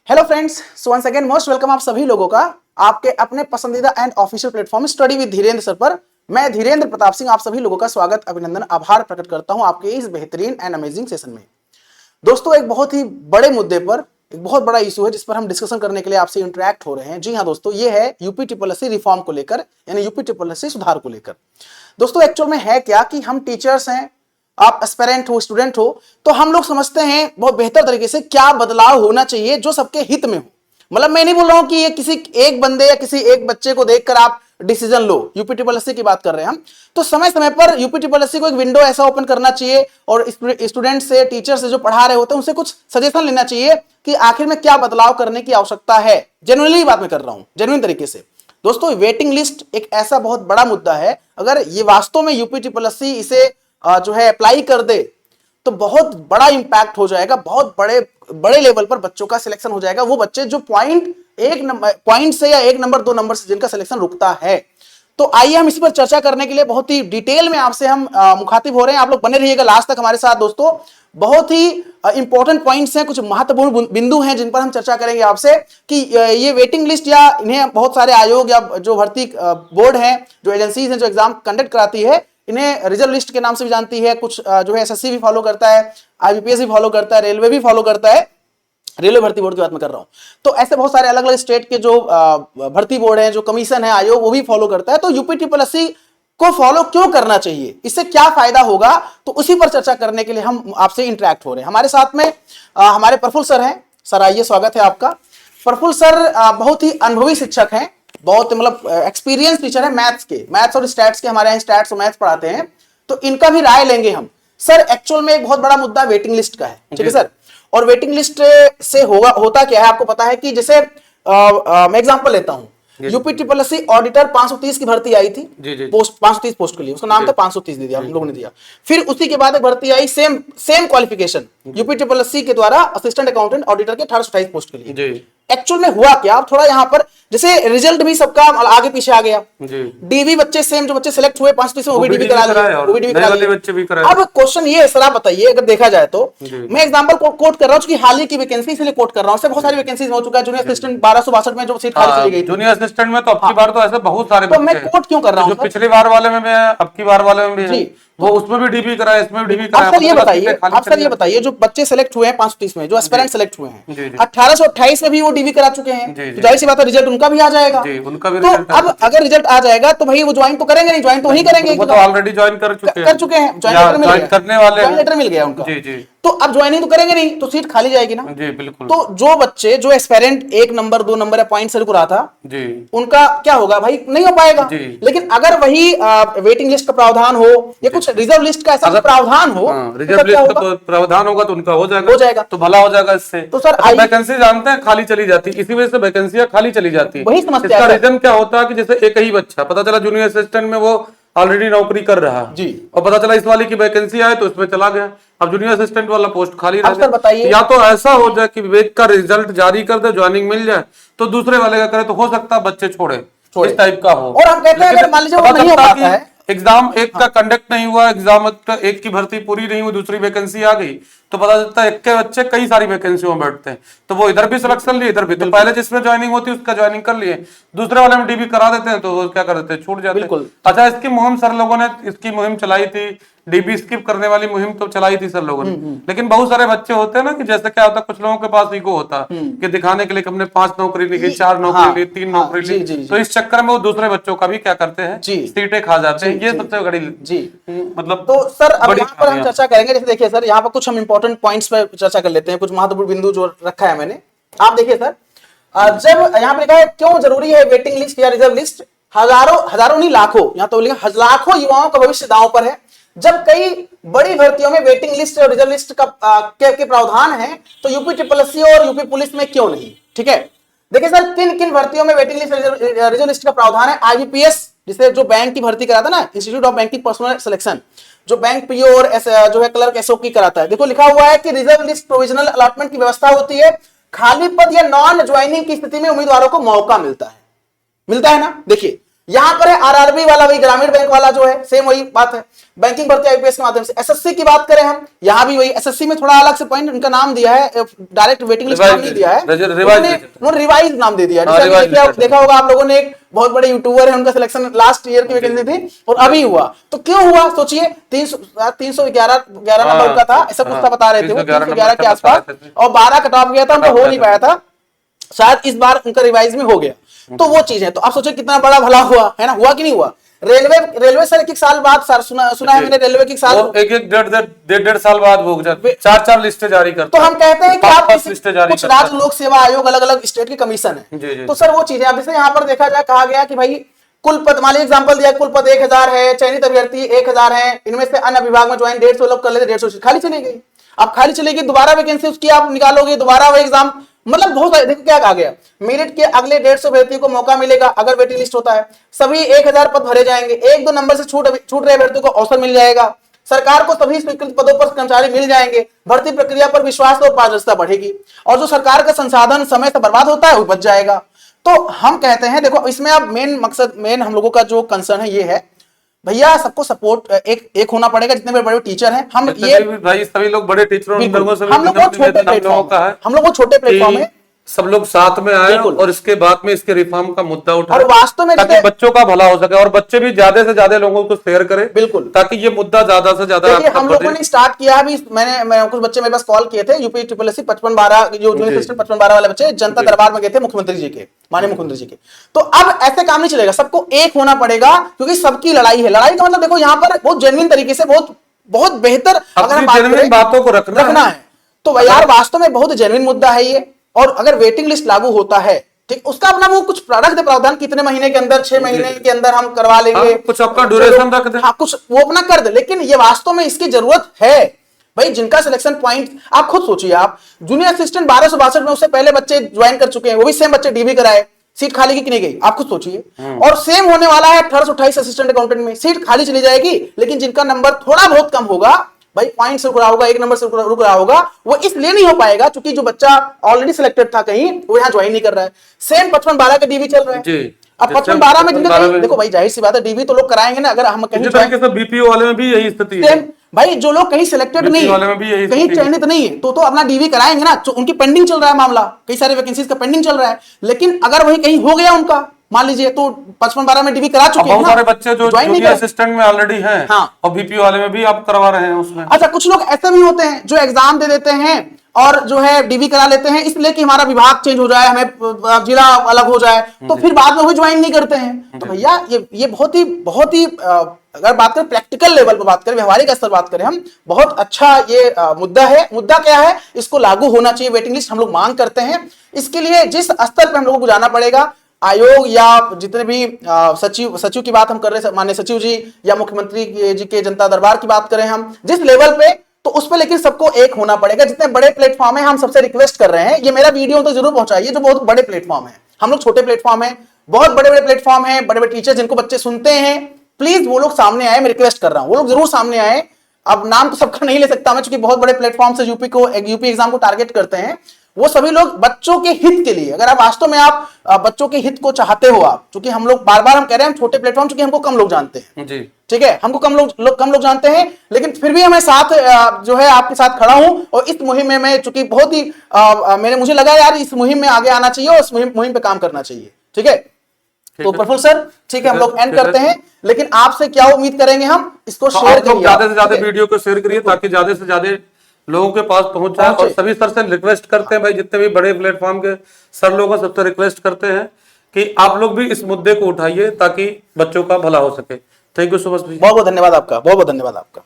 Hello friends, so once again most welcome आप सभी लोगों का आपके अपने पसंदीदा and official platform study with Dhirendra sir पर। मैं धीरेन्द्र प्रताप सिंह आप सभी लोगों का स्वागत, अभिनंदन, आभार प्रकट करता हूं आपके इस बेहतरीन एंड अमेजिंग सेशन में। दोस्तों, एक बहुत ही बड़े मुद्दे पर, एक बहुत बड़ा इशू है जिस पर हम डिस्कशन करने के लिए आपसे इंटरेक्ट हो रहे हैं। जी हाँ दोस्तों, ये है यूपी ट्रिपल एससी रिफॉर्म को लेकर, यानी यूपी ट्रिपल एससी सुधार को लेकर। दोस्तों, एक्चुअल में है क्या कि हम टीचर्स हैं, आप एस्पिरेंट हो, स्टूडेंट हो, तो हम लोग समझते हैं बहुत बेहतर तरीके से क्या बदलाव होना चाहिए जो सबके हित में हो। मतलब मैं नहीं बोल रहा हूं कि ये किसी एक बंदे या किसी एक बच्चे को देखकर आप डिसीजन लो। यूपी ट्रिपल एससी की बात कर रहे हैं हम, तो समय समय पर यूपी ट्रिपल एससी को एक विंडो ऐसा ओपन करना चाहिए और स्टूडेंट से, टीचर से जो पढ़ा रहे होते हैं उनसे कुछ सजेशन लेना चाहिए कि आखिर में क्या बदलाव करने की आवश्यकता है। जेन्युइनली बात मैं कर रहा हूं, जेन्युइन तरीके से। दोस्तों, वेटिंग लिस्ट एक ऐसा बहुत बड़ा मुद्दा है, अगर ये वास्तव में यूपी ट्रिपल एससी इसे जो है अप्लाई कर दे तो बहुत बड़ा इंपैक्ट हो जाएगा, बहुत बड़े बड़े लेवल पर बच्चों का सिलेक्शन हो जाएगा। वो बच्चे जो पॉइंट से या 1 नंबर 2 नंबर से जिनका सिलेक्शन रुकता है। तो आइए हम इस पर चर्चा करने के लिए बहुत ही डिटेल में आपसे हम मुखातिब हो रहे हैं। आप लोग बने रहिएगा लास्ट तक हमारे साथ। दोस्तों, बहुत ही इंपॉर्टेंट पॉइंट्स हैं, कुछ महत्वपूर्ण बिंदु हैं जिन पर हम चर्चा करेंगे आपसे कि ये वेटिंग लिस्ट या इन्हें बहुत सारे आयोग या जो भर्ती बोर्ड हैं, जो एजेंसीज हैं, जो एग्जाम कंडक्ट कराती है, इन्हें रिजर्व लिस्ट के नाम से भी जानती है। कुछ जो है एसएससी भी फॉलो करता है, आईबीपीएस भी फॉलो करता है, रेलवे भी फॉलो करता है। रेलवे भर्ती बोर्ड की बात मैं कर रहा हूं। तो ऐसे बहुत सारे अलग अलग स्टेट के जो भर्ती बोर्ड है, जो कमीशन है, आयोग, वो भी फॉलो करता है। तो यूपी ट्रिपल एससी को फॉलो क्यों करना चाहिए, इससे क्या फायदा होगा, तो उसी पर चर्चा करने के लिए हम आपसे इंटरेक्ट हो रहे हैं। हमारे साथ में हमारे प्रफुल्ल सर हैं। सर आइए, स्वागत है आपका। प्रफुल्ल सर बहुत ही अनुभवी शिक्षक हैं, बहुत मतलब एक्सपीरियंस टीचर है मैथ्स और स्टैट्स के। हमारे यहाँ स्टैट्स और मैथ्स पढ़ाते हैं, तो इनका भी राय लेंगे हम। सर, एक्चुअल में एक बहुत बड़ा मुद्दा वेटिंग लिस्ट का है, ठीक है सर। और वेटिंग लिस्ट से होता क्या है आपको पता है कि जैसे मैं एग्जांपल लेता हूं, यूपी ट्रिपल एससी ऑडिटर 530 की भर्ती आई थी, पोस्ट 530 पोस्ट के लिए, उसका नाम था 530 दे दिया हम लोगों ने दिया। फिर उसी के बाद एक भर्ती आई same qualification UP triple SC के द्वारा असिस्टेंट अकाउंटेंट ऑडिटर के 1828 पोस्ट के लिए। एक्चुअल में हुआ क्या, आप थोड़ा यहां पर जैसे रिजल्ट भी सबका आगे पीछे आ गया, डीवी बच्चे सेम, जो बच्चे सिलेक्ट हुए 530 में वो भी डीवी करा लिए। अब क्वेश्चन ये है सर, आप बताइए, अगर देखा जाए तो मैं एग्जांपल कोट कर रहा हूं कि हाल ही की वैकेंसी इसलिए कोट कर रहा हूं, इससे बहुत सारी वैकेंसी हो चुका है। जूनियर असिस्टेंट 1262 में जो सीट खाली चली गई, जूनियर असिस्टेंट में तो अब की बार तो ऐसे बहुत सारे, तो मैं कोट क्यों कर रहा हूं, पिछली बार वाले में भी है, अब की बार वाले में भी है, वो उसमें भी डीबी कराया, इसमें भी डीबी कराया। आप सर ये बताइए, जो बच्चे सेलेक्ट हुए हैं 530 में, जो एस्पिरेंट सेलेक्ट हुए हैं, 1828 में भी वो डीबी करा चुके हैं, तो जाहिर सी बात है रिजल्ट उनका भी आ जाएगा। तो अब अगर रिजल्ट आ जाएगा तो भाई वो ज्वाइन तो करेंगे नहीं, ज्वाइन तो नहीं करेंगे, वो तो ऑलरेडी ज्वाइन कर चुके हैं, ज्वाइन करने वाले, ज्वाइन लेटर मिल गया उनका। तो अब ज्वाइनिंग तो करेंगे नहीं, तो सीट खाली जाएगी ना। जी बिल्कुल। तो जो बच्चे जो एस्पिरेंट 1 नंबर 2 नंबर या पॉइंट से रुक रहा था, उनका क्या होगा भाई, नहीं हो पाएगा। लेकिन अगर वही वेटिंग लिस्ट का प्रावधान हो या कुछ रिजर्व लिस्ट का ऐसा प्रावधान हो, रिजर्व लिस्ट का प्रावधान होगा तो उनका हो जाएगा, तो भला हो जाएगा इससे। तो सर वैकेंसी जानते हैं खाली चली जाती, इसी वजह से वैकेंसियां खाली चली जाती है। वही समस्या इसका रीजन क्या होता है कि जैसे एक ही बच्चा पता चला जूनियर असिस्टेंट में वो ऑलरेडी नौकरी कर रहा है जी, और पता चला इस वाली की वैकेंसी आए तो उसमें चला गया, अब जूनियर असिस्टेंट वाला पोस्ट खाली रह गया। या तो ऐसा हो जाए कि विवेक का रिजल्ट जारी कर दे, ज्वाइनिंग मिल जाए, तो दूसरे वाले का करे, तो हो सकता है बच्चे छोड़े, इस टाइप का हो। और हम कहते हैं अगर मान लीजिए वो नहीं हो पाता है, एग्जाम एक का कंडक्ट नहीं हुआ, एग्जाम एक की भर्ती पूरी नहीं हुई, दूसरी वैकेंसी आ गई, तो पता चलता है एक के बच्चे कई सारी वैकेंसियों में बैठते हैं, तो वो इधर भी सिलेक्शन लिए, इधर भी, तो पहले जिसमें ज्वाइनिंग होती है उसका ज्वाइनिंग कर लिए, दूसरे वाले में डीबी करा देते हैं, तो वो क्या कर देते हैं, छूट जाते हैं। अच्छा, इसकी मुहिम सर लोगों ने इसकी मुहिम चलाई थी, डीबी स्किप करने वाली मुहिम तो चलाई थी सर लोगों ने। लेकिन बहुत सारे बच्चे होते हैं ना कि जैसे क्या होता है, कुछ लोगों के पास ईगो होता है कि दिखाने के लिए हमने 5 नौकरी ली, 4 नौकरी ली, 3 नौकरी ली, तो इस चक्कर में वो दूसरे बच्चों का भी क्या करते हैं, सीटें खा जाते हैं। ये सबसे बड़ी मतलब। तो सर अब यहाँ पर हम चर्चा करेंगे, जैसे देखिए सर, यहाँ पर कुछ हम इंपॉर्टेंट पॉइंट्स पर चर्चा कर लेते हैं, कुछ महत्वपूर्ण बिंदु जो रखा है मैंने। आप देखिए सर, जब यहाँ पर लिखा है क्यों जरूरी है वेटिंग लिस्ट या रिजर्व लिस्ट, हजारों नहीं लाखों, यहाँ तो लिखा लाखों युवाओं का भविष्य दांव पर है। जब कई बड़ी भर्तियों में वेटिंग लिस्ट और रिजर्व लिस्ट के प्रावधान है, तो यूपी ट्रिपल एससी और यूपी पुलिस में क्यों नहीं, ठीक है। देखिए सर, किन किन भर्तियों में वेटिंग लिस्ट रिजर्व लिस्ट का प्रावधान है। आईबीपीएस, जिसे जो बैंक की भर्ती कराता है ना, institute of banking personal selection, जो बैंक पीओ और जो है क्लर्क एसओ की कराता है। देखो लिखा हुआ है कि रिजर्व लिस्ट प्रोविजनल अलॉटमेंट की व्यवस्था होती है, खाली पद या नॉन ज्वाइनिंग की स्थिति में उम्मीदवारों को मौका मिलता है ना। देखिए यहाँ पर है आरआरबी वाला, वही ग्रामीण बैंक वाला जो है, सेम वही बात है। बैंकिंग भर्ती आईपीएस के माध्यम से। एसएससी की बात करें हम, यहाँ भी वही, एसएससी में थोड़ा अलग से पॉइंट उनका नाम दिया है, डायरेक्ट वेटिंग लिस्ट नाम नहीं दिया है, उन्होंने रिवाइज नाम दे दिया। देखा होगा आप लोगों ने, एक बहुत बड़े यूट्यूबर है, उनका सिलेक्शन लास्ट ईयर की वैकेंसी थी और अभी हुआ। तो क्यों हुआ सोचिए, 311 नंबर का था, ऐसा कुछ बता रहे थे, 311 के आसपास, और 12 कट ऑफ गया था, उनको हो नहीं पाया था। शायद इस बार उनका रिवाइज में हो गया, तो वो चीज है। तो आप सोचिए कितना बड़ा भला हुआ है ना, हुआ कि नहीं हुआ। रेलवे सर एक साल बाद, सर सुना है मैंने, रेलवे की साल एक डेढ़ साल बाद हो जाते, 4 लिस्टें जारी करते। तो हम कहते हैं कि आप कुछ राज्य लोक सेवा आयोग, अलग अलग स्टेट की कमीशन है, तो सर वो चीज है। अब जैसे यहाँ पर देखा जाए, कहा गया कि भाई कुल पद, मान लीजिए एग्जाम्पल दिया, कुल पद 1000 है, चयनित अभ्यर्थी 1000 है, इनमें से अन्य विभाग में ज्वाइन 150 लोग कर लेते, 150 खाली चली गई। अब खाली चलेगी, दोबारा वैकेंसी उसकी आप निकालोगे, दोबारा वो एग्जाम, मतलब बहुत सारे। देखो क्या कहा गया, मेरिट के अगले 150 अभ्यर्थियों को मौका मिलेगा अगर वेटिंग लिस्ट होता है, सभी 1000 पद भरे जाएंगे, 1-2 नंबर से छूट रहे अभ्यर्थियों को अवसर मिल जाएगा, सरकार को सभी स्वीकृत पदों पर कर्मचारी मिल जाएंगे, भर्ती प्रक्रिया पर विश्वास और पारदर्शिता बढ़ेगी, और जो सरकार का संसाधन समय से बर्बाद होता है वो बच जाएगा। तो हम कहते हैं, देखो इसमें अब मेन मकसद, मेन हम लोगों का जो कंसर्न है ये है, भैया सबको सपोर्ट एक होना पड़ेगा, जितने बड़े बड़े टीचर हैं हम, ये भाई सभी लोग बड़े टीचरों, हम लोग वो छोटे प्लेटफॉर्म है, सब लोग साथ में आए और इसके बाद में इसके रिफॉर्म का मुद्दा उठाएं, और वास्तव में ताकि बच्चों का भला हो सके और बच्चे भी ज्यादा से ज्यादा लोगों को शेयर करें, बिल्कुल, ताकि ये मुद्दा ज्यादा से ज्यादा। हम लोगों ने स्टार्ट किया अभी, मैं कुछ बच्चे मेरे पास कॉल किए थे, यूपी SSC 55-12 जो जूनियर असिस्टेंट 55-12 वाले बच्चे जनता दरबार में गए थे मुख्यमंत्री जी के, माननीय मुख्यमंत्री जी के। तो अब ऐसे काम नहीं चलेगा, सबको एक होना पड़ेगा, क्योंकि सबकी लड़ाई है। लड़ाई का मतलब देखो यहाँ पर बहुत जेन्युइन तरीके से, बहुत बेहतर अगर हम बातों को रखना है, तो यार वास्तव में बहुत जेन्युइन मुद्दा है ये। और अगर वेटिंग लिस्ट लागू होता है, ठीक, उसका अपना वो कुछ रख दे प्रावधान, कितने महीने के अंदर, 6 महीने के अंदर हम करवा लेंगे, कुछ आपका ड्यूरेशन रख दे, हाँ कुछ वो अपना कर दे। लेकिन ये वास्तव में इसकी जरूरत है भाई, जिनका सिलेक्शन पॉइंट, आप खुद सोचिए, आप जूनियर असिस्टेंट 1262 में उससे पहले बच्चे ज्वाइन कर चुके हैं, वो भी सेम बच्चे डीवी कराए, सीट खाली की नहीं गई, आप खुद सोचिए। और सेम होने वाला है 1828 असिस्टेंट अकाउंटेंट में, सीट खाली चली जाएगी, लेकिन जिनका नंबर थोड़ा बहुत कम होगा, भाई पॉइंट से रुक रहा होगा, 1 नंबर से रुक रहा होगा, वो इसलिए नहीं हो पाएगा क्योंकि जो बच्चा ऑलरेडी सिलेक्टेड था कहीं, वो यहाँ ज्वाइन नहीं कर रहा है। सेम 55-12 का डीवी चल रहा है। अब 55-12 में जिनका, देखो भाई जाहिर सी बात है, डीवी तो लोग कराएंगे ना, अगर हम कहीं बीपीओ वाले में भी यही स्थिति है भाई, जो लोग कहीं सिलेक्टेड नहीं है, कहीं चयनित नहीं है, तो अपना डीवी कराएंगे ना, तो उनकी पेंडिंग चल रहा है मामला, कई सारे वैकेंसीज का पेंडिंग चल रहा है। लेकिन अगर वही कहीं हो गया उनका, मान लीजिए, तो 55-12 में डीवी करा चुके हैं, बहुत सारे बच्चे जो जूनियर असिस्टेंट में ऑलरेडी हैं, हाँ, और बीपीओ वाले में भी आप करवा रहे हैं उसमें। अच्छा, कुछ लोग ऐसे भी होते हैं जो एग्जाम दे देते हैं और जो है डीवी करा लेते हैं, इसलिए कि हमारा विभाग चेंज हो जाए, हमें जिला अलग हो जाए, तो फिर बाद में वो ज्वाइन नहीं करते हैं। तो भैया ये बहुत ही अगर बात करें प्रैक्टिकल लेवल पर, बात करें व्यवहारिक स्तर बात करें हम, बहुत अच्छा ये मुद्दा है। मुद्दा क्या है, इसको लागू होना चाहिए वेटिंग लिस्ट, हम लोग मांग करते हैं। इसके लिए जिस स्तर पर हम लोगों को जाना पड़ेगा, आयोग या जितने भी सचिव की बात हम कर रहे हैं, माननीय सचिव जी या मुख्यमंत्री जी के जनता दरबार की बात करें हम, जिस लेवल पे, तो उस पर लेकिन सबको एक होना पड़ेगा। जितने बड़े प्लेटफॉर्म है, हम सबसे रिक्वेस्ट कर रहे हैं, ये मेरा वीडियो तो जरूर पहुंचाइए, जो बहुत बड़े प्लेटफॉर्म है, हम लोग छोटे प्लेटफॉर्म है, बहुत बड़े बड़े प्लेटफॉर्म है, बड़े बड़े टीचर जिनको बच्चे सुनते हैं, प्लीज वो लोग सामने आए, मैं रिक्वेस्ट कर रहा हूं, वो लोग जरूर सामने आए। अब नाम तो सबका नहीं ले सकता मैं, क्योंकि बहुत बड़े प्लेटफॉर्म से यूपी एग्जाम को टारगेट करते हैं। वो सभी लोग बच्चों के हित के लिए, अगर आप वास्तव में आप बच्चों के हित को चाहते हो, आप, क्योंकि हम लोग बार बार हम कह रहे हैं, हम छोटे प्लेटफॉर्म, क्योंकि हमको कम लोग जानते हैं जी, ठीक है, हमको कम लोग जानते हैं, लेकिन फिर भी हमें साथ जो है आपके साथ खड़ा हूं। और इस मुहिम में मैं, चूंकि बहुत ही मुझे लगा यार इस मुहिम में आगे आना चाहिए और इस मुहिम पे काम करना चाहिए, ठीक है। तो प्रफुल्ल सर, ठीक है, हम लोग एंड करते हैं, लेकिन आपसे क्या उम्मीद करेंगे हम, इसको शेयर करिए, ज्यादा से ज्यादा वीडियो को शेयर करिए, ताकि ज्यादा से ज्यादा लोगों के पास पहुंच जाए। और सभी सर से रिक्वेस्ट करते हैं भाई, जितने भी बड़े प्लेटफॉर्म के सर लोगों को सबसे रिक्वेस्ट करते हैं कि आप लोग भी इस मुद्दे को उठाइए, ताकि बच्चों का भला हो सके। थैंक यू सो मच, बहुत बहुत धन्यवाद आपका, बहुत बहुत धन्यवाद आपका।